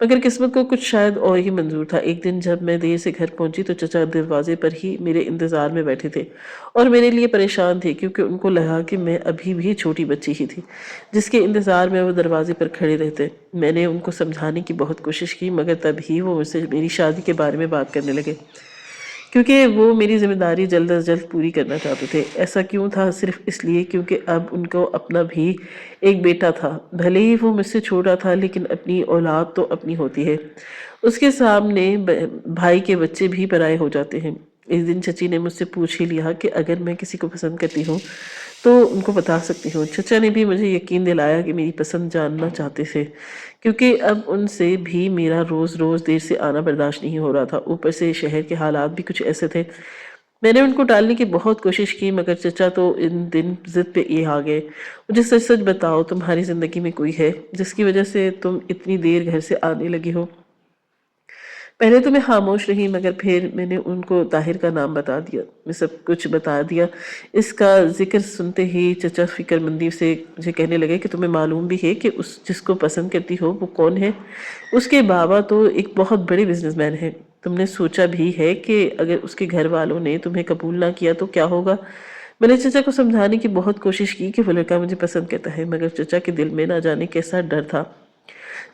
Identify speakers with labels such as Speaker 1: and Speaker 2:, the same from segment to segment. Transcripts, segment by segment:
Speaker 1: مگر قسمت کو کچھ شاید اور ہی منظور تھا۔ ایک دن جب میں دیر سے گھر پہنچی تو چچا دروازے پر ہی میرے انتظار میں بیٹھے تھے اور میرے لیے پریشان تھے، کیونکہ ان کو لگا کہ میں ابھی بھی چھوٹی بچی ہی تھی جس کے انتظار میں وہ دروازے پر کھڑے رہتے۔ میں نے ان کو سمجھانے کی بہت کوشش کی، مگر تب ہی وہ مجھ سے میری شادی کے بارے میں بات کرنے لگے، کیونکہ وہ میری ذمہ داری جلد از جلد پوری کرنا چاہتے تھے۔ ایسا کیوں تھا؟ صرف اس لیے کیونکہ اب ان کو اپنا بھی ایک بیٹا تھا۔ بھلے ہی وہ مجھ سے چھوٹا تھا، لیکن اپنی اولاد تو اپنی ہوتی ہے، اس کے سامنے بھائی کے بچے بھی پرائے ہو جاتے ہیں۔ اس دن چچی نے مجھ سے پوچھ ہی لیا کہ اگر میں کسی کو پسند کرتی ہوں تو ان کو بتا سکتی ہوں۔ چچا نے بھی مجھے یقین دلایا کہ میری پسند جاننا چاہتے تھے، کیونکہ اب ان سے بھی میرا روز روز دیر سے آنا برداشت نہیں ہو رہا تھا۔ اوپر سے شہر کے حالات بھی کچھ ایسے تھے۔ میں نے ان کو ٹالنے کی بہت کوشش کی، مگر چچا تو ان دن ضد پہ یہ آ گئے۔ مجھے سچ سچ بتاؤ، تمہاری زندگی میں کوئی ہے جس کی وجہ سے تم اتنی دیر گھر سے آنے لگی ہو؟ پہلے تو میں خاموش رہی، مگر پھر میں نے ان کو طاہر کا نام بتا دیا۔ میں سب کچھ بتا دیا۔ اس کا ذکر سنتے ہی چچا فکر مندی سے مجھے کہنے لگے کہ تمہیں معلوم بھی ہے کہ اس جس کو پسند کرتی ہو وہ کون ہے؟ اس کے بابا تو ایک بہت بڑے بزنس مین ہیں۔ تم نے سوچا بھی ہے کہ اگر اس کے گھر والوں نے تمہیں قبول نہ کیا تو کیا ہوگا؟ میں نے چچا کو سمجھانے کی بہت کوشش کی کہ وہ لڑکا مجھے پسند کرتا ہے، مگر چچا کے دل میں نہ جانے کیسا ڈر تھا۔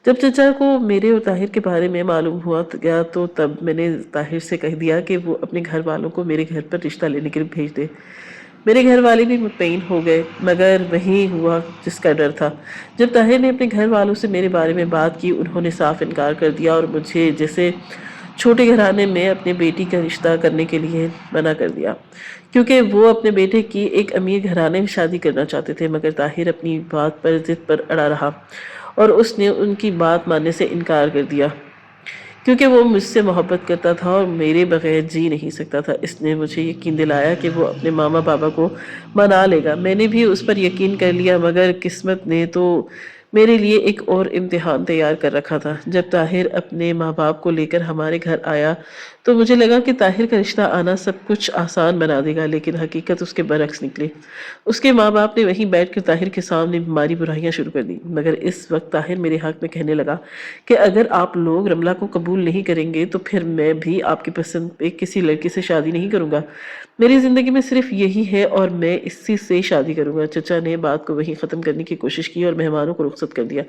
Speaker 1: جب چچا کو میرے اور طاہر کے بارے میں معلوم ہوا گیا تو تب میں نے طاہر سے کہہ دیا کہ وہ اپنے گھر والوں کو میرے گھر پر رشتہ لینے کے لیے بھیج دے۔ میرے گھر والے بھی مطمئن ہو گئے، مگر وہی ہوا جس کا ڈر تھا۔ جب طاہر نے اپنے گھر والوں سے میرے بارے میں بات کی، انہوں نے صاف انکار کر دیا اور مجھے جیسے چھوٹے گھرانے میں اپنے بیٹی کا رشتہ کرنے کے لیے منع کر دیا، کیونکہ وہ اپنے بیٹے کی ایک امیر گھرانے میں شادی کرنا چاہتے تھے۔ مگر طاہر اپنی بات پر ضد پر اڑا رہا اور اس نے ان کی بات ماننے سے انکار کر دیا، کیونکہ وہ مجھ سے محبت کرتا تھا اور میرے بغیر جی نہیں سکتا تھا۔ اس نے مجھے یقین دلایا کہ وہ اپنے ماما بابا کو منا لے گا۔ میں نے بھی اس پر یقین کر لیا، مگر قسمت نے تو میرے لیے ایک اور امتحان تیار کر رکھا تھا۔ جب طاہر اپنے ماں باپ کو لے کر ہمارے گھر آیا تو مجھے لگا کہ طاہر کا رشتہ آنا سب کچھ آسان بنا دے گا، لیکن حقیقت اس کے برعکس نکلی۔ اس کے ماں باپ نے وہیں بیٹھ کر طاہر کے سامنے ہماری برائیاں شروع کر دی، مگر اس وقت طاہر میرے حق میں کہنے لگا کہ اگر آپ لوگ رملہ کو قبول نہیں کریں گے تو پھر میں بھی آپ کی پسند پہ کسی لڑکی سے شادی نہیں کروں گا۔ میری زندگی میں صرف یہی ہے اور میں اسی سے شادی کروں گا۔ چچا نے بات کو وہیں ختم کرنے کی کوشش کی اور مہمانوں کو رخصت کر دیا۔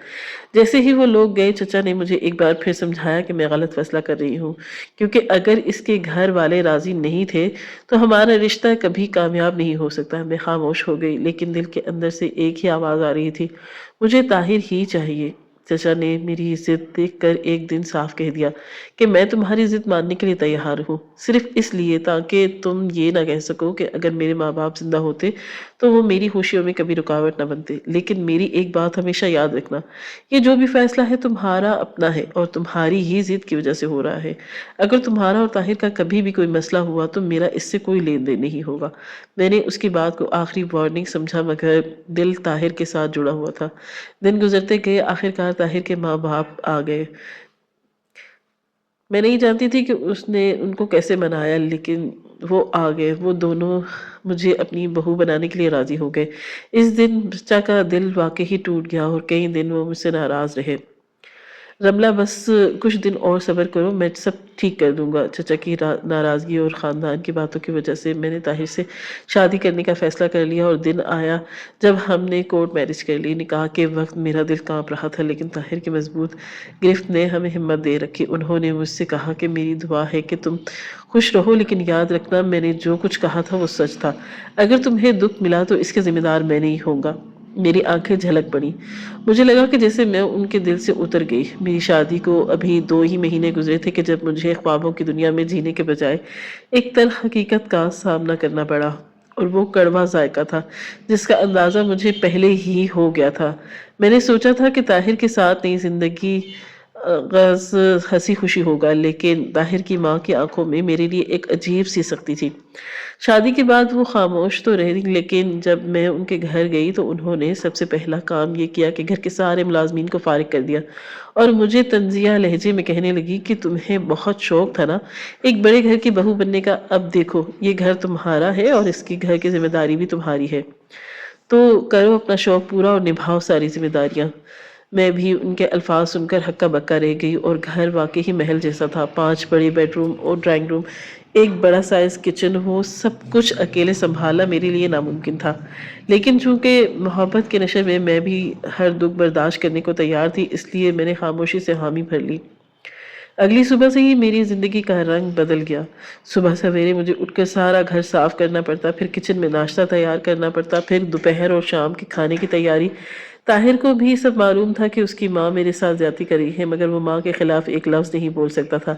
Speaker 1: جیسے ہی وہ لوگ گئے، چچا نے مجھے ایک بار پھر سمجھایا کہ میں غلط فیصلہ کر رہی ہوں، کیونکہ اگر اس کے گھر والے راضی نہیں تھے تو ہمارا رشتہ کبھی کامیاب نہیں ہو سکتا۔ میں خاموش ہو گئی، لیکن دل کے اندر سے ایک ہی آواز آ رہی تھی، مجھے طاہر ہی چاہیے۔ چچا نے میری ضد دیکھ کر ایک دن صاف کہہ دیا کہ میں تمہاری ضد ماننے کے لیے تیار ہوں، صرف اس لیے تاکہ تم یہ نہ کہہ سکو کہ اگر میرے ماں باپ زندہ ہوتے تو وہ میری خوشیوں میں کبھی رکاوٹ نہ بنتے۔ لیکن میری ایک بات ہمیشہ یاد رکھنا، یہ جو بھی فیصلہ ہے تمہارا اپنا ہے اور تمہاری ہی ضد کی وجہ سے ہو رہا ہے۔ اگر تمہارا اور طاہر کا کبھی بھی کوئی مسئلہ ہوا تو میرا اس سے کوئی لین دین نہیں ہوگا۔ میں نے اس کی بات کو آخری وارننگ سمجھا، مگر دل طاہر کے ساتھ جڑا ہوا تھا۔ دن گزرتے گئے، آخرکار طاہر کے ماں باپ آ گئے۔ میں نہیں جانتی تھی کہ اس نے ان کو کیسے منایا، لیکن وہ آ گئے۔ وہ دونوں مجھے اپنی بہو بنانے کے لیے راضی ہو گئے۔ اس دن چچا کا دل واقعی ٹوٹ گیا اور کئی دن وہ مجھ سے ناراض رہے۔ رملہ، بس کچھ دن اور صبر کرو، میں سب ٹھیک کر دوں گا۔ چچا کی ناراضگی اور خاندان کی باتوں کی وجہ سے میں نے طاہر سے شادی کرنے کا فیصلہ کر لیا اور دن آیا جب ہم نے کورٹ میرج کر لی۔ نکاح کے وقت میرا دل کانپ رہا تھا، لیکن طاہر کی مضبوط گرفت نے ہمیں ہمت دے رکھی۔ انہوں نے مجھ سے کہا کہ میری دعا ہے کہ تم خوش رہو، لیکن یاد رکھنا میں نے جو کچھ کہا تھا وہ سچ تھا۔ اگر تمہیں دکھ ملا تو اس کے ذمہ دار میں نہیں ہوں گا۔ میری آنکھیں جھلک پڑی، مجھے لگا کہ جیسے میں ان کے دل سے اتر گئی۔ میری شادی کو ابھی 2 ہی مہینے گزرے تھے کہ جب مجھے خوابوں کی دنیا میں جینے کے بجائے ایک تلخ حقیقت کا سامنا کرنا پڑا، اور وہ کڑوا ذائقہ تھا جس کا اندازہ مجھے پہلے ہی ہو گیا تھا۔ میں نے سوچا تھا کہ طاہر کے ساتھ نئی زندگی آغاز ہنسی خوشی ہوگا، لیکن طاہر کی ماں کی آنکھوں میں میرے لیے ایک عجیب سی سختی تھی۔ شادی کے بعد وہ خاموش تو رہی، لیکن جب میں ان کے گھر گئی تو انہوں نے سب سے پہلا کام یہ کیا کہ گھر کے سارے ملازمین کو فارغ کر دیا اور مجھے طنزیہ لہجے میں کہنے لگی کہ تمہیں بہت شوق تھا نا ایک بڑے گھر کی بہو بننے کا، اب دیکھو یہ گھر تمہارا ہے اور اس کی گھر کی ذمہ داری بھی تمہاری ہے، تو کرو اپنا شوق پورا اور نبھاؤ ساری ذمہ داریاں۔ میں بھی ان کے الفاظ سن کر ہکا بکا رہ گئی، اور گھر واقعی محل جیسا تھا۔ 5 بڑے بیڈ روم اور ڈرائنگ روم، ایک بڑا سائز کچن، وہ سب کچھ اکیلے سنبھالنا میرے لیے ناممکن تھا۔ لیکن چونکہ محبت کے نشے میں بھی ہر دکھ برداشت کرنے کو تیار تھی، اس لیے میں نے خاموشی سے حامی بھر لی۔ اگلی صبح سے ہی میری زندگی کا رنگ بدل گیا۔ صبح سویرے مجھے اٹھ کر سارا گھر صاف کرنا پڑتا، پھر کچن میں ناشتہ تیار کرنا پڑتا، پھر دوپہر اور شام کے کھانے کی تیاری۔ طاہر کو بھی سب معلوم تھا کہ اس کی ماں میرے ساتھ زیادتی کر رہی ہے، مگر وہ ماں کے خلاف ایک لفظ نہیں بول سکتا تھا،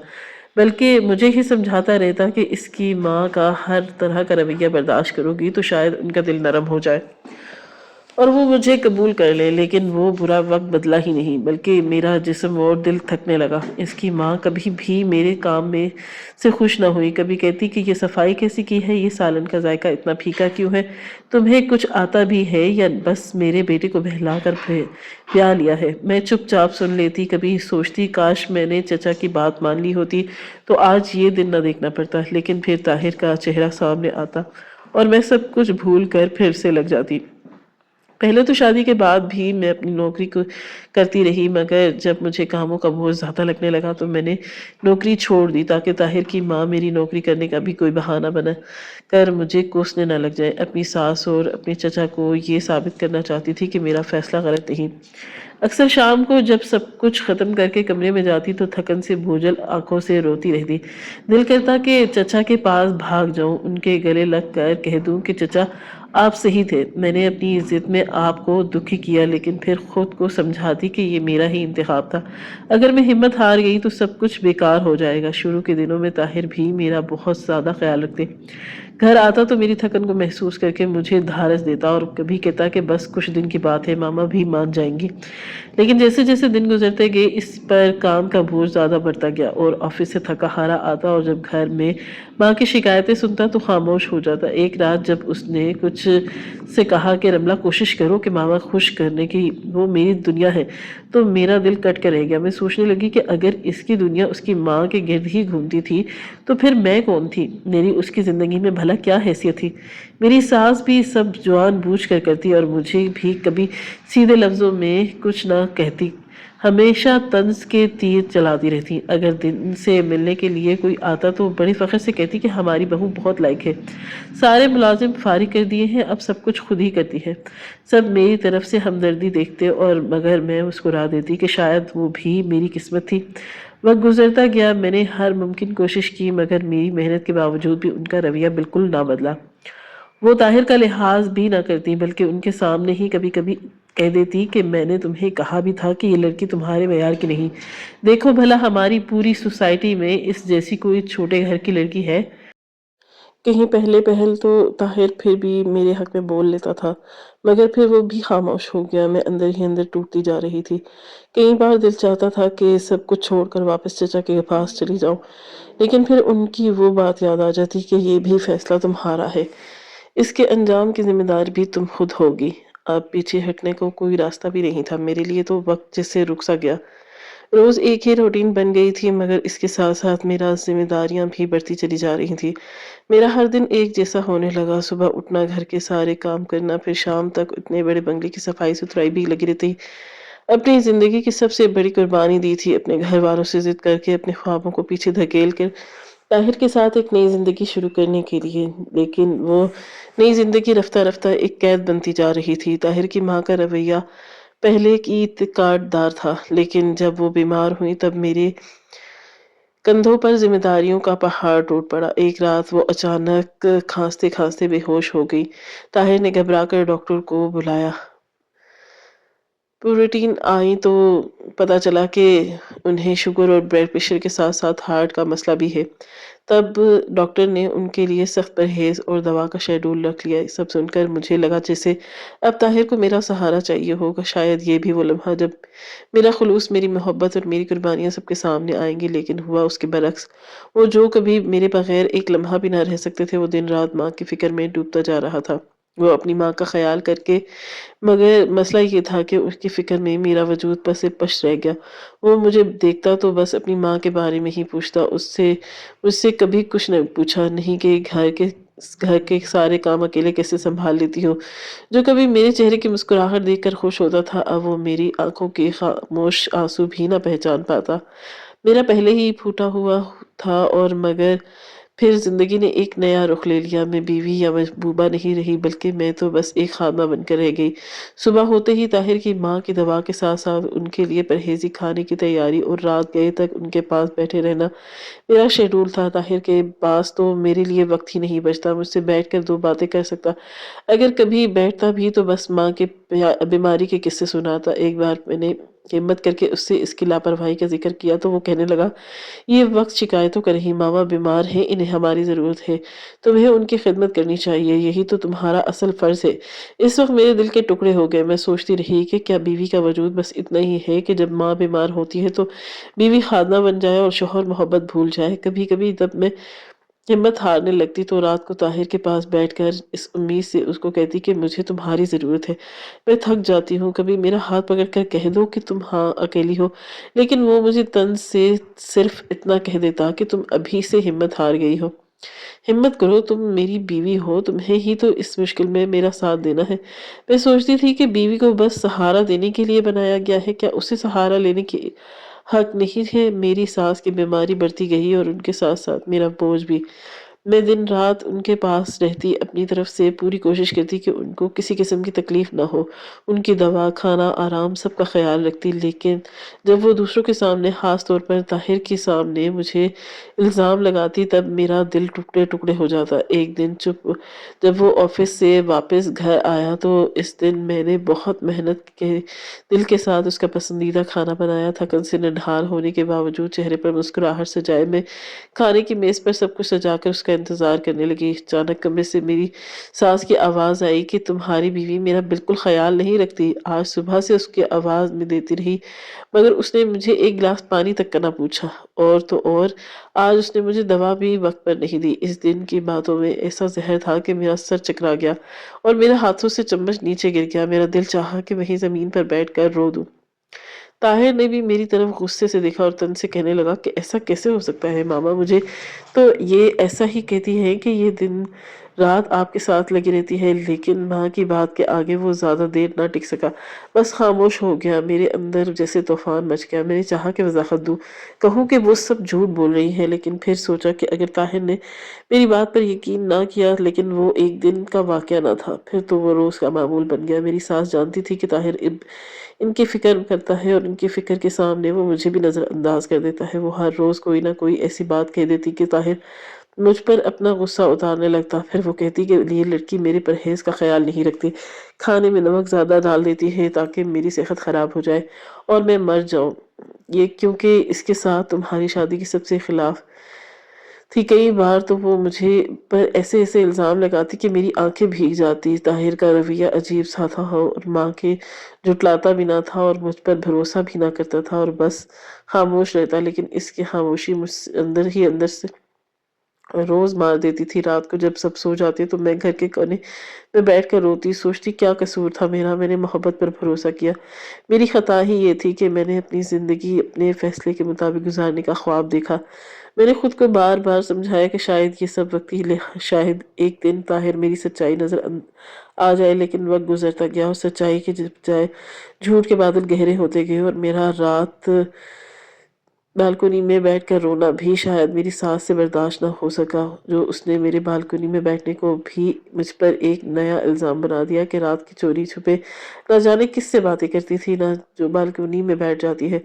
Speaker 1: بلکہ مجھے ہی سمجھاتا رہتا کہ اس کی ماں کا ہر طرح کا رویہ برداشت کرو گی تو شاید ان کا دل نرم ہو جائے اور وہ مجھے قبول کر لے۔ لیکن وہ برا وقت بدلا ہی نہیں، بلکہ میرا جسم اور دل تھکنے لگا۔ اس کی ماں کبھی بھی میرے کام میں سے خوش نہ ہوئی، کبھی کہتی کہ یہ صفائی کیسی کی ہے، یہ سالن کا ذائقہ اتنا پھیکا کیوں ہے، تمہیں کچھ آتا بھی ہے یا بس میرے بیٹے کو بہلا کر بیاہ لیا ہے۔ میں چپ چاپ سن لیتی، کبھی سوچتی کاش میں نے چچا کی بات مان لی ہوتی تو آج یہ دن نہ دیکھنا پڑتا، لیکن پھر طاہر کا چہرہ سامنے آتا اور میں سب کچھ بھول کر پھر سے لگ جاتی۔ پہلے تو شادی کے بعد بھی میں اپنی نوکری کو کرتی رہی، مگر جب مجھے کاموں کا بوجھ زیادہ لگنے لگا تو میں نے نوکری چھوڑ دی تاکہ طاہر کی ماں میری نوکری کرنے کا بھی کوئی بہانہ بنا کر مجھے کوسنے نہ لگ جائے۔ اپنی ساس اور اپنے چچا کو یہ ثابت کرنا چاہتی تھی کہ میرا فیصلہ غلط نہیں۔ اکثر شام کو جب سب کچھ ختم کر کے کمرے میں جاتی تو تھکن سے بوجھل آنکھوں سے روتی رہتی۔ دل کرتا کہ چچا کے پاس بھاگ جاؤں، ان کے گلے لگ کر کہہ دوں کہ چچا آپ صحیح تھے، میں نے اپنی ضد میں آپ کو دکھی کیا، لیکن پھر خود کو سمجھاتی کہ یہ میرا ہی انتخاب تھا۔ اگر میں ہمت ہار گئی تو سب کچھ بیکار ہو جائے گا۔ شروع کے دنوں میں طاہر بھی میرا بہت زیادہ خیال رکھتے۔ گھر آتا تو میری تھکن کو محسوس کر کے مجھے دھارس دیتا اور کبھی کہتا کہ بس کچھ دن کی بات ہے، ماما بھی مان جائیں گی۔ لیکن جیسے جیسے دن گزرتے گئے اس پر کام کا بوجھ زیادہ بڑھتا گیا، اور آفس سے تھکا ہارا آتا اور جب گھر میں ماں کی شکایتیں سنتا تو خاموش ہو جاتا۔ ایک رات جب اس نے کچھ سے کہا کہ رملہ کوشش کرو کہ ماما خوش کرنے کی، وہ میری دنیا ہے، تو میرا دل کٹ کر رہ گیا۔ میں سوچنے لگی کہ اگر اس کی دنیا اس کی ماں کے گرد ہی گھومتی تھی تو پھر میں کون تھی، میری اس کی زندگی میں بھلا کیا حیثیت تھی۔ میری ساس بھی سب جوان بوجھ کر کرتی اور مجھے بھی کبھی سیدھے لفظوں میں کچھ نہ کہتی، ہمیشہ طنز کے تیر چلاتی رہتی۔ اگر دن سے ملنے کے لیے کوئی آتا تو بڑے فخر سے کہتی کہ ہماری بہو بہت لائق ہے، سارے ملازم فارغ کر دیے ہیں، اب سب کچھ خود ہی کرتی ہے۔ سب میری طرف سے ہمدردی دیکھتے اور مگر میں مسکرا دیتی کہ شاید وہ بھی میری قسمت تھی۔ وقت گزرتا گیا، میں نے ہر ممکن کوشش کی، مگر میری محنت کے باوجود بھی ان کا رویہ بالکل نہ بدلا۔ وہ طاہر کا لحاظ بھی نہ کرتی، بلکہ ان کے سامنے ہی کبھی کبھی کہہ دیتی کہ میں نے تمہیں کہا بھی تھا کہ یہ لڑکی تمہارے معیار کی نہیں، دیکھو بھلا ہماری پوری سوسائٹی میں اس جیسی کوئی چھوٹے گھر کی لڑکی ہے۔ کہیں پہلے پہل تو طاہر پھر بھی میرے حق میں بول لیتا تھا، مگر پھر وہ بھی خاموش ہو گیا۔ میں اندر ہی اندر ٹوٹتی جا رہی تھی۔ کئی بار دل چاہتا تھا کہ سب کچھ چھوڑ کر واپس چچا کے پاس چلی جاؤں، لیکن پھر ان کی وہ بات یاد آ جاتی کہ یہ بھی فیصلہ تمہارا ہے، اس کے انجام کی ذمہ دار بھی تم خود ہوگی۔ اب پیچھے ہٹنے کو کوئی راستہ بھی نہیں تھا میرے لیے، تو وقت جس سے رک سا گیا۔ روز ایک ہی روٹین بن گئی تھی، مگر اس کے ساتھ ساتھ میرا ذمہ داریاں بھی بڑھتی چلی جا رہی تھی۔ میرا ہر دن ایک جیسا ہونے لگا، صبح اٹھنا، گھر کے سارے کام کرنا، پھر شام تک اتنے بڑے بنگلے کی صفائی ستھرائی بھی لگی رہتی۔ اپنی زندگی کی سب سے بڑی قربانی دی تھی اپنے گھر والوں سے ضد کر کے، اپنے خوابوں کو پیچھے دھکیل کر طاہر کے ساتھ ایک نئی زندگی شروع کرنے کے لیے۔ لیکن وہ نئی زندگی رفتہ رفتہ ایک قید بنتی جا رہی تھی۔ طاہر کی ماں کا رویہ پہلے کی کاٹ دار تھا، لیکن جب وہ بیمار ہوئی تب میرے کندھوں پر ذمہ داریوں کا پہاڑ ٹوٹ پڑا۔ ایک رات وہ اچانک کھانستے کھانستے بے ہوش ہو گئی۔ طاہر نے گھبرا کر ڈاکٹر کو بلایا۔ روٹین آئی تو پتہ چلا کہ انہیں شوگر اور بلڈ پریشر کے ساتھ ساتھ ہارٹ کا مسئلہ بھی ہے۔ تب ڈاکٹر نے ان کے لیے سخت پرہیز اور دوا کا شیڈول رکھ لیا۔ سب سن کر مجھے لگا جیسے اب طاہر کو میرا سہارا چاہیے ہوگا، شاید یہ بھی وہ لمحہ جب میرا خلوص، میری محبت اور میری قربانیاں سب کے سامنے آئیں گی۔ لیکن ہوا اس کے برعکس۔ وہ جو کبھی میرے بغیر ایک لمحہ بھی نہ رہ سکتے تھے، وہ دن رات ماں کی فکر میں ڈوبتا جا رہا تھا۔ وہ اپنی ماں کا خیال کر کے، مگر مسئلہ یہ تھا کہ اس کی فکر میں میرا وجود پس پش رہ گیا۔ وہ مجھے دیکھتا تو بس اپنی ماں کے بارے میں ہی پوچھتا، مجھ سے کبھی کچھ نہ پوچھا نہیں کہ گھر کے سارے کام اکیلے کیسے سنبھال لیتی ہوں۔ جو کبھی میرے چہرے کی مسکراہٹ دیکھ کر خوش ہوتا تھا، اب وہ میری آنکھوں کے خاموش آنسو بھی نہ پہچان پاتا۔ میرا پہلے ہی پھوٹا ہوا تھا، اور مگر پھر زندگی نے ایک نیا رخ لے لیا۔ میں بیوی یا محبوبہ نہیں رہی، بلکہ میں تو بس ایک خادمہ بن کر رہ گئی۔ صبح ہوتے ہی طاہر کی ماں کی دوا کے ساتھ ساتھ ان کے لیے پرہیزی کھانے کی تیاری، اور رات گئے تک ان کے پاس بیٹھے رہنا میرا شیڈول تھا۔ طاہر کے پاس تو میرے لیے وقت ہی نہیں بچتا، مجھ سے بیٹھ کر 2 باتیں کر سکتا۔ اگر کبھی بیٹھتا بھی تو بس ماں کے بیماری کے قصے سناتا۔ ایک بار میں نے ہمت کر کے اس سے اس کی لاپرواہی کا ذکر کیا تو وہ کہنے لگا، یہ وقت شکایتوں کا نہیں، ماما بیمار ہیں، انہیں ہماری ضرورت ہے، تمہیں ان کی خدمت کرنی چاہیے، یہی تو تمہارا اصل فرض ہے۔ اس وقت میرے دل کے ٹکڑے ہو گئے۔ میں سوچتی رہی کہ کیا بیوی کا وجود بس اتنا ہی ہے کہ جب ماں بیمار ہوتی ہے تو بیوی خادمہ بن جائے اور شوہر محبت بھول جائے؟ کبھی کبھی جب میں ہمت ہارنے لگتی تو رات کو طاہر کے پاس بیٹھ کر اس امید سے اس کو کہتی کہ مجھے تمہاری ضرورت ہے، میں تھک جاتی ہوں، کبھی میرا ہاتھ پکڑ کر کہہ دو کہ تم ہاں اکیلی ہو۔ لیکن وہ مجھے طنز سے صرف اتنا کہہ دیتا کہ تم ابھی سے ہمت ہار گئی ہو، ہمت کرو، تم میری بیوی ہو، تمہیں ہی تو اس مشکل میں میرا ساتھ دینا ہے۔ میں سوچتی تھی کہ بیوی کو بس سہارا دینے کے لیے بنایا گیا ہے، کیا اسے سہارا لینے کی حق نہیں ہے؟ میری ساس کی بیماری بڑھتی گئی اور ان کے ساتھ ساتھ میرا بوجھ بھی۔ میں دن رات ان کے پاس رہتی، اپنی طرف سے پوری کوشش کرتی کہ ان کو کسی قسم کی تکلیف نہ ہو، ان کی دوا، کھانا، آرام سب کا خیال رکھتی۔ لیکن جب وہ دوسروں کے سامنے، خاص طور پر طاہر کے سامنے مجھے الزام لگاتی، تب میرا دل ٹکڑے ٹکڑے ہو جاتا۔ ایک دن جب وہ آفس سے واپس گھر آیا تو اس دن میں نے بہت محنت کے دل کے ساتھ اس کا پسندیدہ کھانا بنایا۔ تھکن سے نڈھال ہونے کے باوجود چہرے پر مسکراہٹ سجائے میں کھانے کی میز پر سب کچھ سجا کر اس کا انتظار کرنے لگی۔ اچانک کمرے سے میری ساس کی آواز آئی کہ تمہاری بیوی میرا بالکل خیال نہیں رکھتی۔ آج صبح سے اس کی آواز میں دیتی رہی، مگر اس نے مجھے ایک گلاس پانی تک کا نہ پوچھا، اور تو اور آج اس نے مجھے دوا بھی وقت پر نہیں دی۔ اس دن کی باتوں میں ایسا زہر تھا کہ میرا سر چکرا گیا اور میرے ہاتھوں سے چمچ نیچے گر گیا۔ میرا دل چاہا کہ وہیں زمین پر بیٹھ کر رو دوں۔ طاہر نے بھی میری طرف غصے سے دیکھا اور تن سے کہنے لگا کہ ایسا کیسے ہو سکتا ہے ماما، مجھے تو یہ ایسا ہی کہتی ہے کہ یہ دن رات آپ کے ساتھ لگی رہتی ہے۔ لیکن ماں کی بات کے آگے وہ زیادہ دیر نہ ٹک سکا، بس خاموش ہو گیا۔ میرے اندر جیسے طوفان مچ گیا۔ میں نے چاہا کہ وضاحت دوں، کہوں کہ وہ سب جھوٹ بول رہی ہے، لیکن پھر سوچا کہ اگر طاہر نے میری بات پر یقین نہ کیا، لیکن وہ ایک دن کا واقعہ نہ تھا، پھر تو وہ روز کا معمول بن گیا۔ میری ساس جانتی تھی کہ طاہر اب ان کی فکر کرتا ہے، اور ان کی فکر کے سامنے وہ مجھے بھی نظر انداز کر دیتا ہے۔ وہ ہر روز کوئی نہ کوئی ایسی بات کہہ دیتی کہ طاہر مجھ پر اپنا غصہ اتارنے لگتا۔ پھر وہ کہتی کہ یہ لڑکی میرے پرہیز کا خیال نہیں رکھتی، کھانے میں نمک زیادہ ڈال دیتی ہے تاکہ میری صحت خراب ہو جائے اور میں مر جاؤں، یہ کیونکہ اس کے ساتھ تمہاری شادی کی سب سے خلاف تھی۔ کئی بار تو وہ مجھے پر ایسے ایسے الزام لگاتی کہ میری آنکھیں بھیگ جاتی۔ طاہر کا رویہ عجیب سا تھا، اور ماں کے جھٹلاتا بھی نہ تھا اور مجھ پر بھروسہ بھی نہ کرتا تھا اور بس خاموش رہتا۔ لیکن اس کی خاموشی مجھ اندر ہی اندر سے روز مار دیتی تھی۔ رات کو جب سب سو جاتے تو میں گھر کے کونے میں بیٹھ کر روتی، سوچتی کیا قصور تھا میرا، میں نے محبت پر بھروسہ کیا، میری خطا ہی یہ تھی کہ میں نے اپنی زندگی اپنے فیصلے کے مطابق گزارنے کا خواب دیکھا۔ میں نے خود کو بار بار سمجھایا کہ شاید یہ سب وقتی شاید ایک دن طاہر میری سچائی نظر آ جائے، لیکن وقت گزرتا گیا اور سچائی کے بجائے جھوٹ کے بادل گہرے ہوتے گئے، اور میرا رات بالکنی میں بیٹھ کر رونا بھی شاید میری ساس سے برداشت نہ ہو سکا، جو اس نے میرے بالکنی میں بیٹھنے کو بھی مجھ پر ایک نیا الزام بنا دیا کہ رات کی چوری چھپے نہ جانے کس سے باتیں کرتی تھی، نہ جو بالکنی میں بیٹھ جاتی ہے۔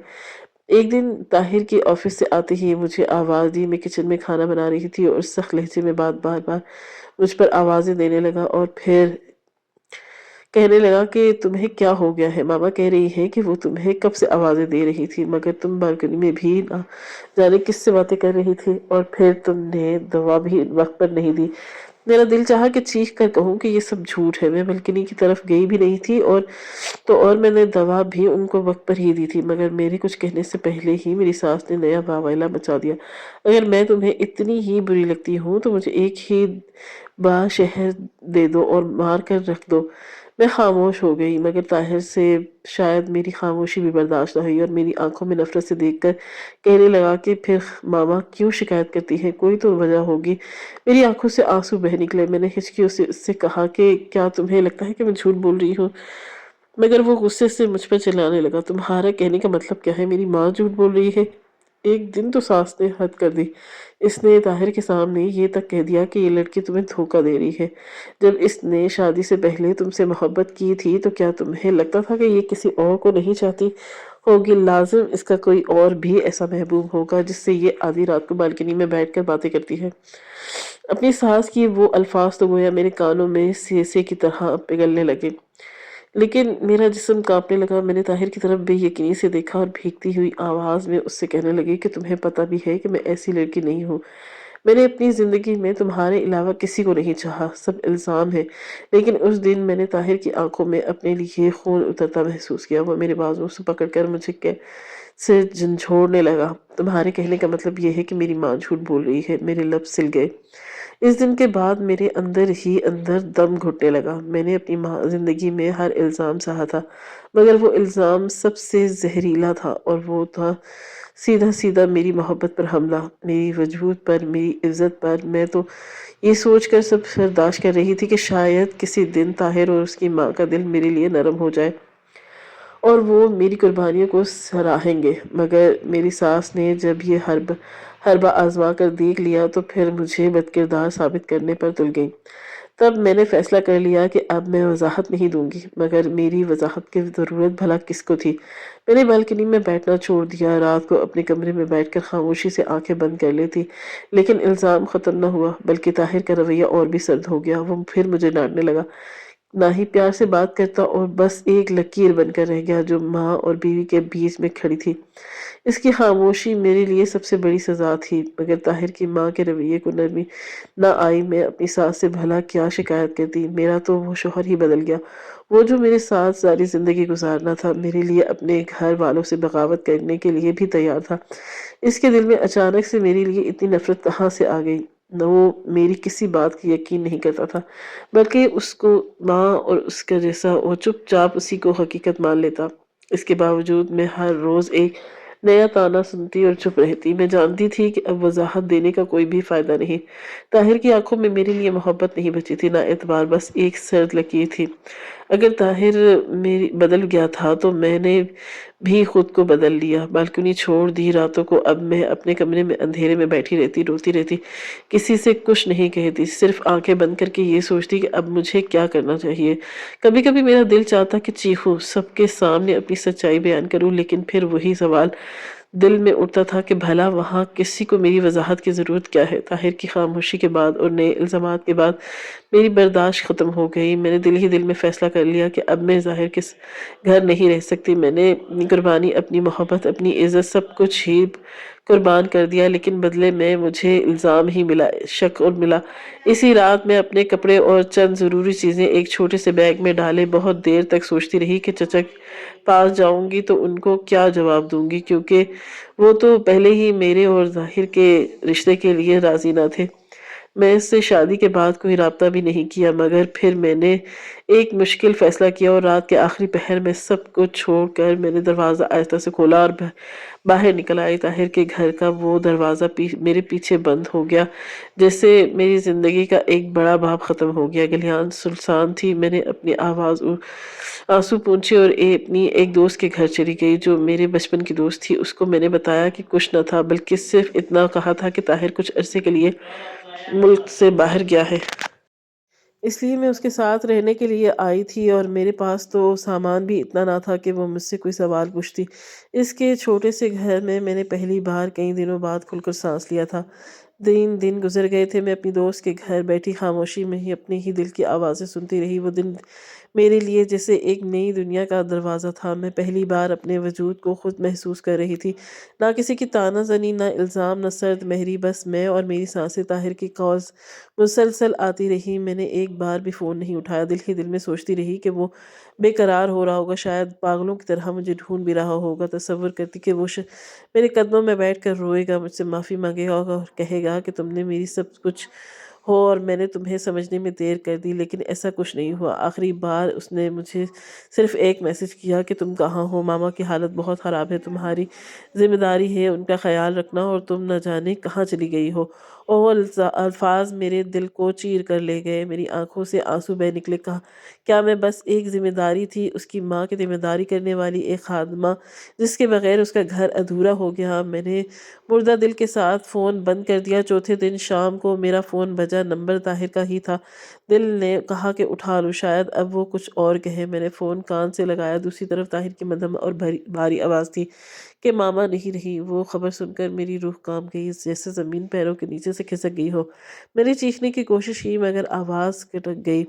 Speaker 1: ایک دن طاہر کی آفس سے آتے ہی مجھے آواز دی، میں کچن میں کھانا بنا رہی تھی اور سخت لہجے میں بار بار مجھ پر آوازیں دینے لگا، اور پھر کہنے لگا کہ تمہیں کیا ہو گیا ہے، ماما کہہ رہی ہیں کہ وہ تمہیں کب سے آوازیں دے رہی تھی، مگر تم بالکنی میں بھی نہ جانے کس سے باتیں کر رہی تھی، اور پھر تم نے دوا بھی وقت پر نہیں دی۔ میرا دل چاہا کہ چیخ کر کہوں کہ یہ سب جھوٹ ہے، میں بالکنی کی طرف گئی بھی نہیں تھی، اور میں نے دوا بھی ان کو وقت پر ہی دی تھی، مگر میرے کچھ کہنے سے پہلے ہی میری ساس نے نیا واویلا مچا دیا۔ اگر میں تمہیں اتنی ہی بری لگتی ہوں تو مجھے ایک ہی شہر دے دو اور مار کر رکھ دو۔ میں خاموش ہو گئی، مگر طاہر سے شاید میری خاموشی بھی برداشت نہ ہوئی اور میری آنکھوں میں نفرت سے دیکھ کر کہنے لگا کہ پھر ماما کیوں شکایت کرتی ہے، کوئی تو وجہ ہوگی۔ میری آنکھوں سے آنسو بہہ نکلے۔ میں نے ہچکیوں سے اس سے کہا کہ کیا تمہیں لگتا ہے کہ میں جھوٹ بول رہی ہوں؟ مگر وہ غصے سے مجھ پر چلانے لگا، تمہارا کہنے کا مطلب کیا ہے؟ میری ماں جھوٹ بول رہی ہے؟ ایک دن تو ساس نے حد کر دی۔ اس نے طاہر کے سامنے یہ تک کہہ دیا کہ یہ لڑکی تمہیں دھوکہ دے رہی ہے۔ جب اس نے شادی سے پہلے تم سے محبت کی تھی تو کیا تمہیں لگتا تھا کہ یہ کسی اور کو نہیں چاہتی ہوگی؟ لازم اس کا کوئی اور بھی ایسا محبوب ہوگا جس سے یہ آدھی رات کو بالکنی میں بیٹھ کر باتیں کرتی ہے۔ اپنی ساس کی وہ الفاظ تو گویا میرے کانوں میں سیسے کی طرح پگھلنے لگے، لیکن میرا جسم کانپنے لگا۔ میں نے طاہر کی طرف بے یقینی سے دیکھا اور بھیگتی ہوئی آواز میں اس سے کہنے لگی کہ تمہیں پتہ بھی ہے کہ میں ایسی لڑکی نہیں ہوں۔ میں نے اپنی زندگی میں تمہارے علاوہ کسی کو نہیں چاہا، سب الزام ہے۔ لیکن اس دن میں نے طاہر کی آنکھوں میں اپنے لیے خون اترتا محسوس کیا۔ وہ میرے بازو سے پکڑ کر مجھے سے جھنجھوڑنے لگا۔ تمہارے کہنے کا مطلب یہ ہے کہ میری ماں جھوٹ بول رہی ہے؟ میرے لب سل گئے۔ اس دن کے بعد میرے اندر ہی اندر دم گھٹنے لگا۔ میں نے اپنی زندگی میں ہر الزام سہا تھا، مگر وہ الزام سب سے زہریلا تھا، اور وہ تھا سیدھا سیدھا میری محبت پر حملہ، میری وجود پر، میری عزت پر۔ میں تو یہ سوچ کر سب برداشت کر رہی تھی کہ شاید کسی دن طاہر اور اس کی ماں کا دل میرے لیے نرم ہو جائے اور وہ میری قربانیوں کو سراہیں گے، مگر میری ساس نے جب یہ حربہ آزما کر دیکھ لیا تو پھر مجھے بدکردار ثابت کرنے پر تل گئی۔ تب میں نے فیصلہ کر لیا کہ اب میں وضاحت نہیں دوں گی، مگر میری وضاحت کی ضرورت بھلا کس کو تھی؟ میں نے بالکنی میں بیٹھنا چھوڑ دیا، رات کو اپنے کمرے میں بیٹھ کر خاموشی سے آنکھیں بند کر لیتی، لیکن الزام ختم نہ ہوا، بلکہ طاہر کا رویہ اور بھی سرد ہو گیا۔ وہ پھر مجھے ڈانٹنے لگا، نہ ہی پیار سے بات کرتا اور بس ایک لکیر بن کر رہ گیا جو ماں اور بیوی کے بیچ میں کھڑی تھی۔ اس کی خاموشی میرے لیے سب سے بڑی سزا تھی، مگر طاہر کی ماں کے رویے کو نرمی نہ آئی۔ میں اپنی ساس سے بھلا کیا شکایت کرتی؟ میرا تو وہ شوہر ہی بدل گیا، وہ جو میرے ساتھ ساری زندگی گزارنا تھا، میرے لیے اپنے گھر والوں سے بغاوت کرنے کے لیے بھی تیار تھا۔ اس کے دل میں اچانک سے میرے لیے اتنی نفرت کہاں سے آ گئی؟ نہ وہ میری کسی بات کی یقین نہیں کرتا تھا، بلکہ اس کو ماں اور اس کا جیسا وہ چپ چاپ اسی کو حقیقت مان لیتا۔ اس کے باوجود میں ہر روز ایک نیا طعنہ سنتی اور چپ رہتی۔ میں جانتی تھی کہ اب وضاحت دینے کا کوئی بھی فائدہ نہیں۔ طاہر کی آنکھوں میں میرے لیے محبت نہیں بچی تھی، نہ اعتبار، بس ایک سرد لکیر تھی۔ اگر طاہر میری بدل گیا تھا تو میں نے بھی خود کو بدل لیا۔ بالکنی چھوڑ دی راتوں کو اب میں اپنے کمرے میں اندھیرے میں بیٹھی رہتی، روتی رہتی، کسی سے کچھ نہیں کہتی، صرف آنکھیں بند کر کے یہ سوچتی کہ اب مجھے کیا کرنا چاہیے۔ کبھی کبھی میرا دل چاہتا کہ چیخوں، سب کے سامنے اپنی سچائی بیان کروں، لیکن پھر وہی سوال دل میں اٹھتا تھا کہ بھلا وہاں کسی کو میری وضاحت کی ضرورت کیا ہے؟ طاہر کی خاموشی کے بعد اور نئے الزامات کے بعد میری برداشت ختم ہو گئی۔ میں نے دل ہی دل میں فیصلہ کر لیا کہ اب میں ظاہر کے گھر نہیں رہ سکتی۔ میں نے اپنی قربانی، اپنی محبت، اپنی عزت، سب کچھ ہی قربان کر دیا، لیکن بدلے میں مجھے الزام ہی ملا، شک اور ملا۔ اسی رات میں اپنے کپڑے اور چند ضروری چیزیں ایک چھوٹے سے بیگ میں ڈالے بہت دیر تک سوچتی رہی کہ چچا پاس جاؤں گی تو ان کو کیا جواب دوں گی، کیونکہ وہ تو پہلے ہی میرے اور ظاہر کے رشتے کے لیے راضی نہ تھے۔ میں اس سے شادی کے بعد کوئی رابطہ بھی نہیں کیا، مگر پھر میں نے ایک مشکل فیصلہ کیا اور رات کے آخری پہر میں سب کچھ چھوڑ کر میں نے دروازہ آہستہ سے کھولا اور باہر نکل آئی۔ طاہر کے گھر کا وہ دروازہ میرے پیچھے بند ہو گیا، جیسے میری زندگی کا ایک بڑا باب ختم ہو گیا۔ گلیان سنسان تھی۔ میں نے اپنی آنسو پونچھے اور اپنی ایک دوست کے گھر چلی گئی جو میرے بچپن کی دوست تھی۔ اس کو میں نے بتایا کہ کچھ نہ تھا، بلکہ صرف اتنا کہا تھا کہ طاہر کچھ عرصے کے لیے ملک سے باہر گیا ہے، اس لیے میں اس کے ساتھ رہنے کے لیے آئی تھی، اور میرے پاس تو سامان بھی اتنا نہ تھا کہ وہ مجھ سے کوئی سوال پوچھتی۔ اس کے چھوٹے سے گھر میں نے پہلی بار کئی دنوں بعد کھل کر سانس لیا تھا۔ دن گزر گئے تھے، میں اپنی دوست کے گھر بیٹھی خاموشی میں ہی اپنے ہی دل کی آوازیں سنتی رہی۔ وہ دن میرے لیے جیسے ایک نئی دنیا کا دروازہ تھا۔ میں پہلی بار اپنے وجود کو خود محسوس کر رہی تھی، نہ کسی کی طعنہ زنی، نہ الزام، نہ سرد مہری، بس میں اور میری سانسیں۔ طاہر کی کالز مسلسل آتی رہی، میں نے ایک بار بھی فون نہیں اٹھایا۔ دل ہی دل میں سوچتی رہی کہ وہ بے قرار ہو رہا ہوگا، شاید پاگلوں کی طرح مجھے ڈھونڈ بھی رہا ہوگا۔ تصور کرتی کہ وہ میرے قدموں میں بیٹھ کر روئے گا، مجھ سے معافی مانگے گا اور کہے گا کہ تم نے میری سب کچھ ہو اور میں نے تمہیں سمجھنے میں دیر کر دی، لیکن ایسا کچھ نہیں ہوا۔ آخری بار اس نے مجھے صرف ایک میسج کیا کہ تم کہاں ہو، ماما کی حالت بہت خراب ہے، تمہاری ذمہ داری ہے ان کا خیال رکھنا، اور تم نہ جانے کہاں چلی گئی ہو۔ اور وہ الفاظ میرے دل کو چیر کر لے گئے، میری آنکھوں سے آنسو بہہ نکلے۔ کہا کیا میں بس ایک ذمہ داری تھی، اس کی ماں کی ذمہ داری کرنے والی ایک خادمہ جس کے بغیر اس کا گھر ادھورا ہو گیا۔ میں نے مردہ دل کے ساتھ فون بند کر دیا۔ چوتھے دن شام کو میرا فون بجا، نمبر طاہر کا ہی تھا۔ دل نے کہا کہ اٹھا لوں، شاید اب وہ کچھ اور کہے۔ میں نے فون کان سے لگایا، دوسری طرف طاہر کی مدھم اور بھاری آواز تھی کہ ماما نہیں رہی۔ وہ خبر سن کر میری روح کانپ گئی، جیسے زمین پیروں کے نیچے سے کھسک گئی ہو۔ میں نے چیخنے کی کوشش کی مگر آواز کٹک گئی۔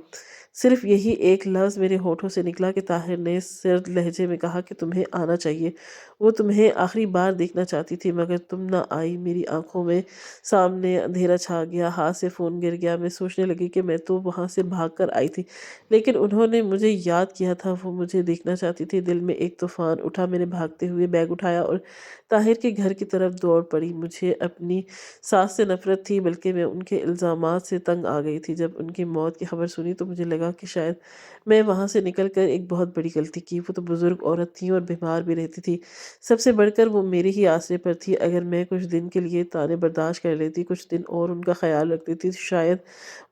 Speaker 1: صرف یہی ایک لفظ میرے ہونٹوں سے نکلا کہ طاہر نے سرد لہجے میں کہا کہ تمہیں آنا چاہیے، وہ تمہیں آخری بار دیکھنا چاہتی تھی مگر تم نہ آئی۔ میری آنکھوں میں سامنے اندھیرا چھا گیا، ہاتھ سے فون گر گیا۔ میں سوچنے لگی کہ میں تو وہاں سے بھاگ کر آئی تھی، لیکن انہوں نے مجھے یاد کیا تھا، وہ مجھے دیکھنا چاہتی تھی۔ دل میں ایک طوفان اٹھا، میں نے بھاگتے ہوئے بیگ اٹھایا اور طاہر کے گھر کی طرف دوڑ پڑی۔ مجھے اپنی ساس سے نفرت تھی، بلکہ میں ان کے الزامات سے تنگ آ گئی تھی۔ جب ان کی موت کی خبر سنی تو مجھے لگا کہ شاید میں وہاں سے نکل کر ایک بہت بڑی غلطی کی۔ وہ تو بزرگ عورت تھیں اور بیمار بھی رہتی تھی، سب سے بڑھ کر وہ میرے ہی آسرے پر تھی۔ اگر میں کچھ دن کے لیے طعنے برداشت کر لیتی، کچھ دن اور ان کا خیال رکھتی تھی، شاید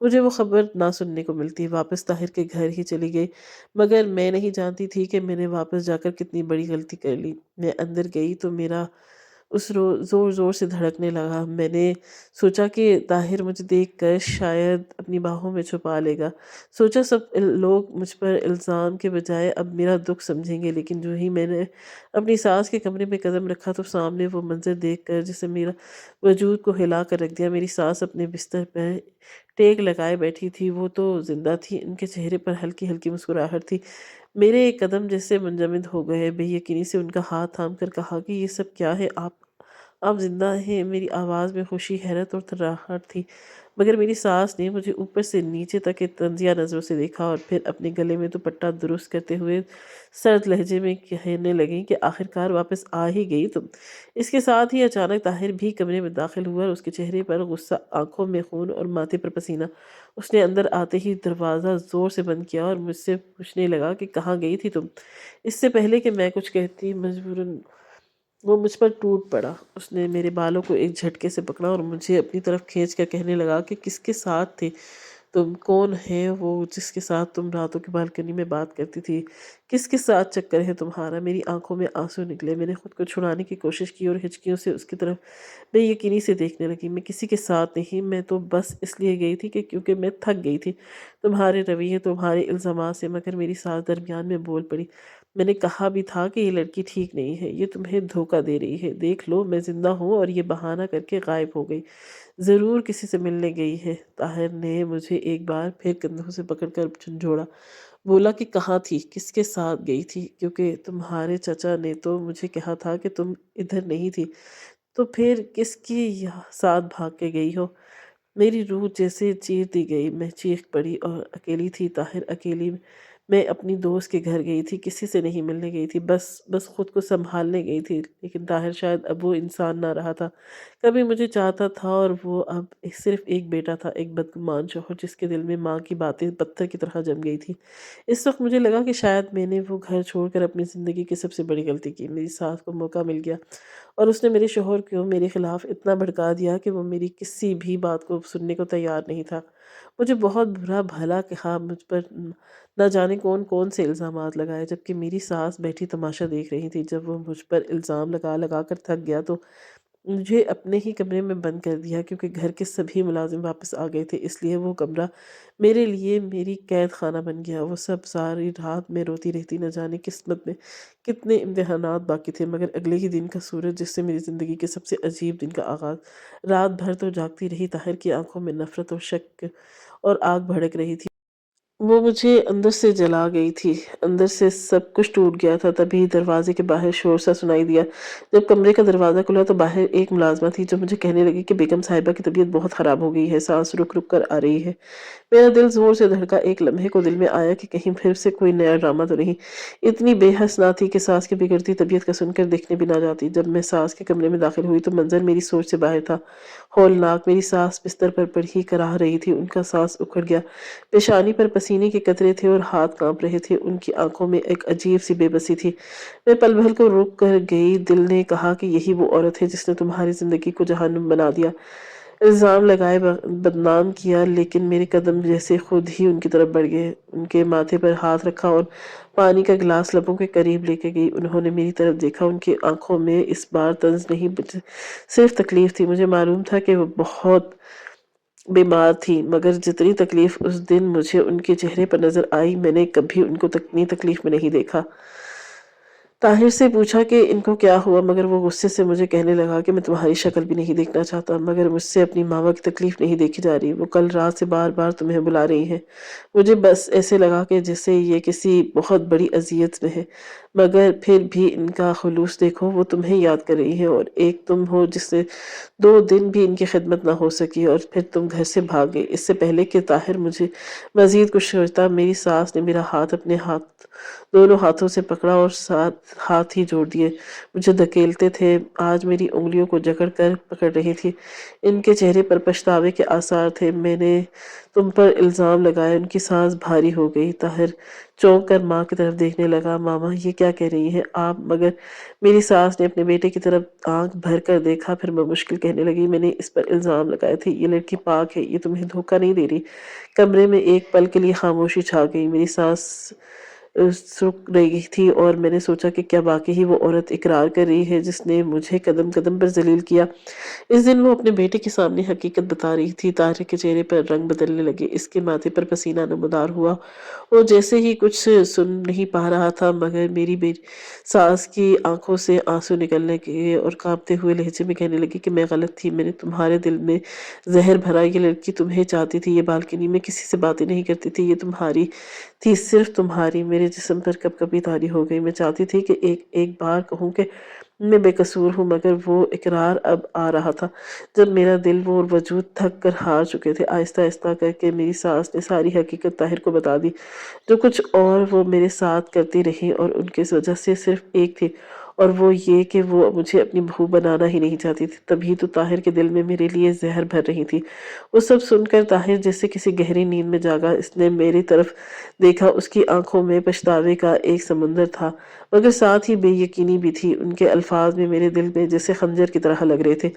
Speaker 1: مجھے وہ خبر نہ سننے کو ملتی۔ واپس طاہر کے گھر ہی چلی گئی، مگر میں نہیں جانتی تھی کہ میں نے واپس جا کر کتنی بڑی غلطی کر لی۔ میں اندر گئی تو میرا اس زور زور سے دھڑکنے لگا۔ میں نے سوچا کہ طاہر مجھے دیکھ کر شاید اپنی باہوں میں چھپا لے گا۔ سوچا سب لوگ مجھ پر الزام کے بجائے اب میرا دکھ سمجھیں گے، لیکن جو ہی میں نے اپنی ساس کے کمرے میں قدم رکھا تو سامنے وہ منظر دیکھ کر جسے میرا وجود کو ہلا کر رکھ دیا۔ میری ساس اپنے بستر پر ٹیک لگائے بیٹھی تھی، وہ تو زندہ تھی، ان کے چہرے پر ہلکی ہلکی مسکراہٹ تھی۔ میرے قدم جیسے منجمد ہو گئے۔ بے یقینی سے ان کا ہاتھ تھام کر کہا کہ یہ سب کیا ہے، آپ زندہ ہیں؟ میری آواز میں خوشی، حیرت اور تھراہٹ تھی، مگر میری ساس نے مجھے اوپر سے نیچے تک طنزیہ نظروں سے دیکھا اور پھر اپنے گلے میں دوپٹہ درست کرتے ہوئے سرد لہجے میں کہنے لگیں کہ آخرکار واپس آ ہی گئی تم۔ اس کے ساتھ ہی اچانک طاہر بھی کمرے میں داخل ہوا اور اس کے چہرے پر غصہ، آنکھوں میں خون اور ماتھے پر پسینہ۔ اس نے اندر آتے ہی دروازہ زور سے بند کیا اور مجھ سے پوچھنے لگا کہ کہاں گئی تھی تم؟ اس سے پہلے کہ میں کچھ کہتی مجبوراً وہ مجھ پر ٹوٹ پڑا۔ اس نے میرے بالوں کو ایک جھٹکے سے پکڑا اور مجھے اپنی طرف کھینچ کر کہنے لگا کہ کس کے ساتھ تھے تم؟ کون ہے وہ جس کے ساتھ تم راتوں کی بالکنی میں بات کرتی تھی؟ کس کے ساتھ چکر ہے تمہارا؟ میری آنکھوں میں آنسو نکلے۔ میں نے خود کو چھڑانے کی کوشش کی اور ہچکیوں سے اس کی طرف بے یقینی سے دیکھنے لگی۔ میں کسی کے ساتھ نہیں، میں تو بس اس لیے گئی تھی کہ کیونکہ میں تھک گئی تھی تمہارے رویے، تمہارے الزامات سے۔ مگر میری ساس درمیان میں بول پڑی، میں نے کہا بھی تھا کہ یہ لڑکی ٹھیک نہیں ہے، یہ تمہیں دھوکہ دے رہی ہے۔ دیکھ لو میں زندہ ہوں، اور یہ بہانہ کر کے غائب ہو گئی، ضرور کسی سے ملنے گئی ہے۔ طاہر نے مجھے ایک بار پھر کندھوں سے پکڑ کر جھنجھوڑا، بولا کہ کہاں تھی، کس کے ساتھ گئی تھی؟ کیونکہ تمہارے چچا نے تو مجھے کہا تھا کہ تم ادھر نہیں تھی، تو پھر کس کے ساتھ بھاگ کے گئی ہو؟ میری روح جیسے چیر دی گئی، میں چیخ پڑی اور اکیلی تھی طاہر، اکیلی میں اپنی دوست کے گھر گئی تھی، کسی سے نہیں ملنے گئی تھی، بس خود کو سنبھالنے گئی تھی۔ لیکن طاہر شاید اب وہ انسان نہ رہا تھا، کبھی مجھے چاہتا تھا، اور وہ اب صرف ایک بیٹا تھا، ایک بدگمان شوہر جس کے دل میں ماں کی باتیں پتھر کی طرح جم گئی تھی۔ اس وقت مجھے لگا کہ شاید میں نے وہ گھر چھوڑ کر اپنی زندگی کی سب سے بڑی غلطی کی۔ میری ساس کو موقع مل گیا اور اس نے میرے شوہر کو میرے خلاف اتنا بھڑکا دیا کہ وہ میری کسی بھی بات کو سننے کو تیار نہیں تھا۔ مجھے بہت برا بھلا کہا، مجھ پر نہ جانے کون کون سے الزامات لگائے، جبکہ میری ساس بیٹھی تماشا دیکھ رہی تھی۔ جب وہ مجھ پر الزام لگا لگا کر تھک گیا تو مجھے اپنے ہی کمرے میں بند کر دیا، کیونکہ گھر کے سبھی ملازم واپس آ گئے تھے، اس لیے وہ کمرہ میرے لیے میری قید خانہ بن گیا۔ وہ سب ساری رات میں روتی رہتی، نہ جانے قسمت میں کتنے امتحانات باقی تھے۔ مگر اگلے ہی دن کا سورج، جس سے میری زندگی کے سب سے عجیب دن کا آغاز، رات بھر تو جاگتی رہی۔ طاہر کی آنکھوں میں نفرت اور شک اور آگ بھڑک رہی تھی۔ وہ مجھے اندر سے جلا گئی تھی، اندر سے سب کچھ ٹوٹ گیا تھا۔ تبھی دروازے کے باہر شور سا سنائی دیا۔ جب کمرے کا دروازہ کھلا تو باہر ایک ملازمہ تھی جو مجھے کہنے لگی کہ بیگم صاحبہ کی طبیعت بہت خراب ہو گئی ہے، سانس رک رک کر آ رہی ہے۔ میرا دل زور سے دھڑکا، ایک لمحے کو دل میں آیا کہ کہیں پھر سے کوئی نیا ڈرامہ تو نہیں۔ اتنی بے حس نہ تھی کہ ساس کی بگڑتی طبیعت کا سن کر دیکھنے بھی نہ جاتی۔ جب میں ساس کے کمرے میں داخل ہوئی تو منظر میری سوچ سے باہر تھا، ہولناک۔ میری ساس بستر پر پڑی کراہ رہی تھی، ان کا سانس اکھڑ گیا، پیشانی پر پسینے کے قطرے تھے اور ہاتھ کانپ رہے تھے۔ ان کی آنکھوں میں ایک عجیب سی بے بسی تھی۔ میں پل بھر کو رک کر گئی۔ دل نے کہا کہ یہی وہ عورت ہے جس نے تمہاری زندگی کو جہنم بنا دیا، الزام لگائے، بدنام کیا۔ لیکن میرے قدم جیسے خود ہی ان کی طرف بڑھ گئے۔ ان کے ماتھے پر ہاتھ رکھا اور پانی کا گلاس لبوں کے قریب لے کے گئی۔ انہوں نے میری طرف دیکھا، ان کی آنکھوں میں اس بار طنز نہیں، صرف تکلیف تھی۔ مجھے معلوم تھا کہ وہ بہت بیمار تھی، مگر جتنی تکلیف اس دن مجھے ان کے چہرے پر نظر آئی، میں نے کبھی ان کو اتنی تکلیف میں نہیں دیکھا۔ طاہر سے پوچھا کہ ان کو کیا ہوا، مگر وہ غصے سے مجھے کہنے لگا کہ میں تمہاری شکل بھی نہیں دیکھنا چاہتا، مگر مجھ سے اپنی ماما کی تکلیف نہیں دیکھی جا رہی۔ وہ کل رات سے بار بار تمہیں بلا رہی ہیں۔ مجھے بس ایسے لگا کہ جیسے یہ کسی بہت بڑی اذیت میں ہے، مگر پھر بھی ان کا خلوص دیکھو، وہ تمہیں یاد کر رہی ہیں، اور ایک تم ہو جس سے 2 دن بھی ان کی خدمت نہ ہو سکی، اور پھر تم گھر سے بھاگ گئے۔ اس سے پہلے کہ طاہر مجھے مزید کچھ سوچتا، میری ساس نے میرا ہاتھ اپنے دونوں ہاتھوں سے پکڑا اور ساتھ ہاتھ ہی جوڑ دیے، مجھے دھکیلتے تھے۔ آج میری انگلیوں کو جکڑ کر پکڑ رہی تھی۔ ان کے چہرے پر پچھتاوے کے آثار تھے۔ میں نے تم پر الزام لگایا۔ ان کی سانس بھاری ہو گئی۔ طاہر چونک کر ماں کی طرف دیکھنے لگا۔ ماما یہ کیا کہہ رہی ہیں آپ؟ مگر میری ساس نے اپنے بیٹے کی طرف آنکھ بھر کر دیکھا، پھر بمشکل کہنے لگی، میں نے اس پر الزام لگائے تھے، یہ لڑکی پاک ہے، یہ تمہیں دھوکہ نہیں دے رہی۔ کمرے میں ایک پل کے لیے خاموشی چھا گئی۔ میری سانس سک رہی تھی اور میں نے سوچا کہ کیا واقعی ہی وہ عورت اقرار کر رہی ہے جس نے مجھے قدم قدم پر ذلیل کیا۔ اس دن وہ اپنے بیٹے کے سامنے حقیقت بتا رہی تھی۔ طاہر کے چہرے پر رنگ بدلنے لگے، اس کے ماتھے پر پسینہ نمودار ہوا، وہ جیسے ہی کچھ سن نہیں پا رہا تھا، مگر میری ساس کی آنکھوں سے آنسو نکلنے لگے اور کانپتے ہوئے لہجے میں کہنے لگی کہ میں غلط تھی، میں نے تمہارے دل میں زہر بھرا، یہ لڑکی تمہیں چاہتی تھی، یہ بالکنی میں کسی سے باتیں نہیں کرتی تھی، یہ تمہاری تھی، صرف تمہاری۔ میرے جسم پر کب کبھی تاری ہو گئی۔ میں چاہتی تھی کہ ایک بار کہوں کہ میں بے قصور ہوں، مگر وہ اقرار اب آ رہا تھا جب میرا دل و وجود تھک کر ہار چکے تھے۔ آہستہ آہستہ کر کے میری ساس نے ساری حقیقت طاہر کو بتا دی، جو کچھ اور وہ میرے ساتھ کرتی رہی، اور ان کی وجہ سے صرف ایک تھی، اور وہ یہ کہ وہ مجھے اپنی بہو بنانا ہی نہیں چاہتی تھی۔ تبھی تو طاہر کے دل میں میرے لیے زہر بھر رہی تھی۔ وہ سب سن کر طاہر جیسے کسی گہری نیند میں جاگا۔ اس نے میری طرف دیکھا، اس کی آنکھوں میں پچھتاوے کا ایک سمندر تھا، مگر ساتھ ہی بے یقینی بھی تھی۔ ان کے الفاظ میں میرے دل میں جیسے خنجر کی طرح لگ رہے تھے۔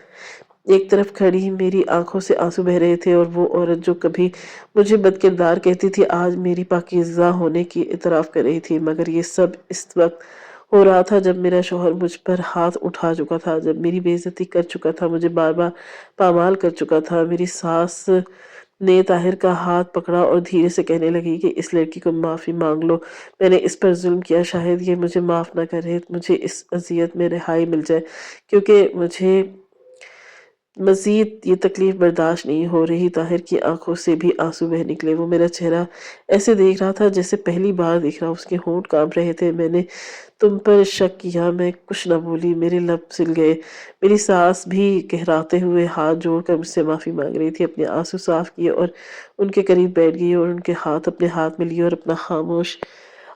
Speaker 1: ایک طرف کھڑی میری آنکھوں سے آنسو بہہ رہے تھے، اور وہ عورت جو کبھی مجھے بد کردار کہتی تھی آج میری پاکیزہ ہونے کی اعتراف کر رہی تھی۔ مگر یہ سب اس وقت ہو رہا تھا جب میرا شوہر مجھ پر ہاتھ اٹھا چکا تھا، جب میری بے عزتی کر چکا تھا، مجھے بار بار پامال کر چکا تھا۔ میری ساس نے طاہر کا ہاتھ پکڑا اور دھیرے سے کہنے لگی کہ اس لڑکی کو معافی مانگ لو، میں نے اس پر ظلم کیا، شاید یہ مجھے معاف نہ کرے، مجھے اس اذیت میں رہائی مل جائے، کیونکہ مجھے مزید یہ تکلیف برداشت نہیں ہو رہی۔ طاہر کی آنکھوں سے بھی آنسو بہہ نکلے۔ وہ میرا چہرہ ایسے دیکھ رہا تھا جیسے پہلی بار دیکھ رہا۔ اس کے ہونٹ کانپ رہے تھے۔ میں نے تم پر شک کیا، میں کچھ نہ بولی، میرے لب سل گئے۔ میری ساس بھی کہراتے ہوئے ہاتھ جوڑ کر مجھ سے معافی مانگ رہی تھی، اپنے آنسو صاف کیے اور ان کے قریب بیٹھ گئی اور ان کے ہاتھ اپنے ہاتھ میں لیے اور اپنا خاموش،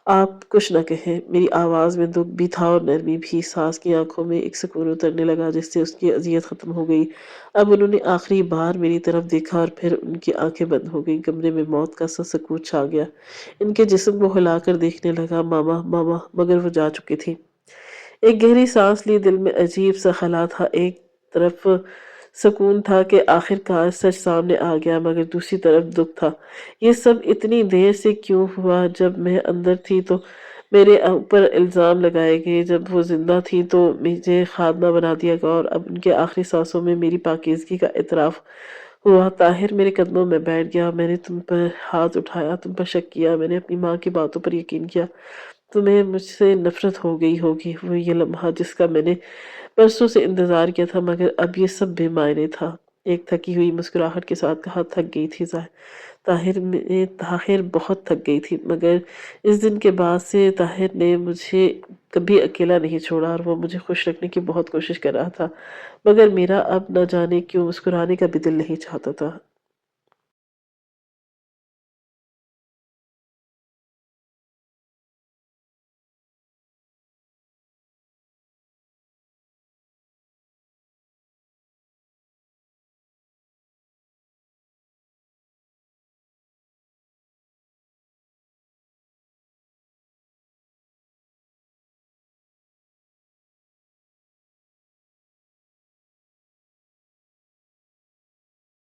Speaker 1: آپ کچھ نہ کہیں۔ میری آواز میں دکھ بھی تھا اور نرمی بھی۔ ساس کی آنکھوں میں ایک سکون اترنے لگا جس سے اس کی اذیت ختم ہو گئی۔ اب انہوں نے آخری بار میری طرف دیکھا اور پھر ان کی آنکھیں بند ہو گئیں۔ کمرے میں موت کا سا سکوت چھا گیا۔ ان کے جسم کو ہلا کر دیکھنے لگا، ماما ماما، مگر وہ جا چکی تھی۔ ایک گہری سانس لی، دل میں عجیب سا خلا تھا۔ ایک طرف سکون تھا کہ آخر کار سچ سامنے آ گیا، مگر دوسری طرف دکھ تھا۔ یہ سب اتنی دیر سے کیوں ہوا؟ جب میں اندر تھی تو میرے اوپر الزام لگائے گئے، جب وہ زندہ تھی تو مجھے خادمہ بنا دیا گیا، اور اب ان کے آخری سانسوں میں میری پاکیزگی کا اعتراف ہوا۔ طاہر میرے قدموں میں بیٹھ گیا۔ میں نے تم پر ہاتھ اٹھایا، تم پر شک کیا، میں نے اپنی ماں کی باتوں پر یقین کیا۔ تمہیں مجھ سے نفرت ہو گئی ہوگی، وہ یہ لمحہ جس کا میں نے برسوں سے انتظار کیا تھا، مگر اب یہ سب بے معنی تھا۔ ایک تھکی ہوئی مسکراہٹ کے ساتھ کہا، تھک گئی تھی طاہر بہت تھک گئی تھی، مگر اس دن کے بعد سے طاہر نے مجھے کبھی اکیلا نہیں چھوڑا اور وہ مجھے خوش رکھنے کی بہت کوشش کر رہا تھا، مگر میرا اب نہ جانے کیوں مسکرانے کا بھی دل نہیں چاہتا تھا۔